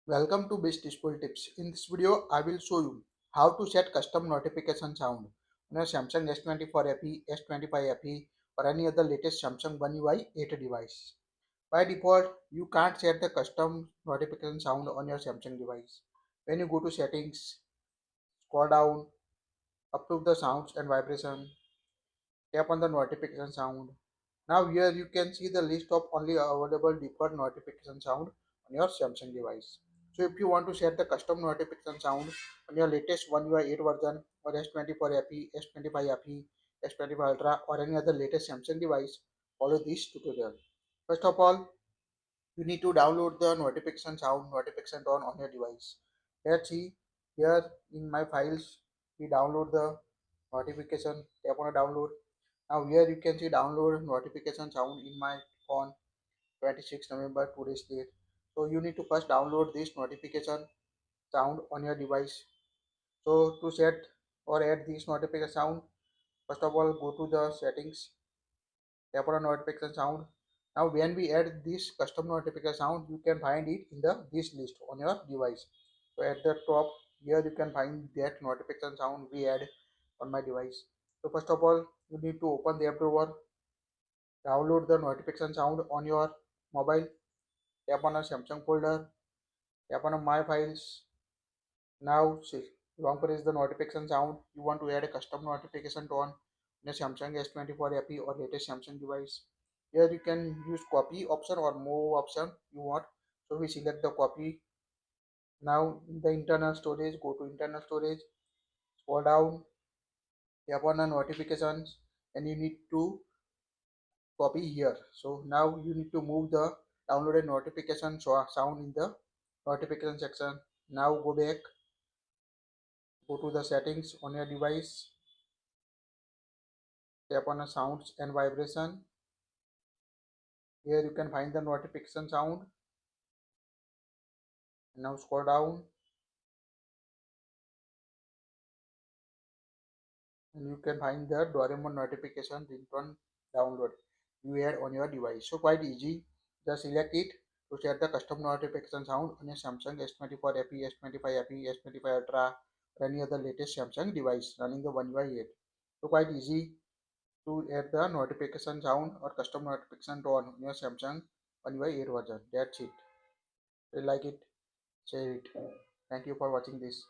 Welcome to Bestusefultips. In this video, I will show you how to set custom notification sound on your Samsung S24 FE, S25 FE or any other latest Samsung One UI 8 device. By default, you can't set the custom notification sound on your Samsung device. When you go to settings, scroll down, approve the sounds and vibration, tap on the notification sound. Now here you can see the list of only available default notification sound on your Samsung device. So if you want to set the custom notification sound on your latest One UI 8 version or S24 FE, S25 FE, S25 Ultra or any other latest Samsung device, follow this tutorial. First of all, you need to download the notification sound, notification tone on your device. Let's see here in my files, we download the notification, tap on a download. Now here you can see download notification sound in my phone 26 November today's date. So you need to first download this notification sound on your device. So to set or add this notification sound, first of all go to the settings, tap on notification sound. Now when we add this custom notification sound, you can find it in the this list on your device. So at the top here you can find that notification sound we add on my device. So first of all you need to open the app drawer, download the notification sound on your mobile, tap on a Samsung folder, tap on a my files. Now see, long press the notification sound. You want to add a custom notification tone in a Samsung S24 FE or latest Samsung device. Here you can use copy option or move option you want. So we select the copy. Now in the internal storage, go to internal storage, scroll down, tap on the notifications, and you need to copy here. So now you need to move the downloaded notification sound in the notification section. Now go back, go to the settings on your device, tap on the sounds and vibration. Here you can find the notification sound. Now scroll down and you can find the Doraemon notification ringtone download you add on your device. So quite easy. Just select it to set the custom notification sound on your Samsung S24 FE, S25 FE, S25 Ultra or any other latest Samsung device running the One UI 8. So quite easy to add the notification sound or custom notification tone on your Samsung One UI 8 version. That's it. If you like it, share it. Thank you for watching this.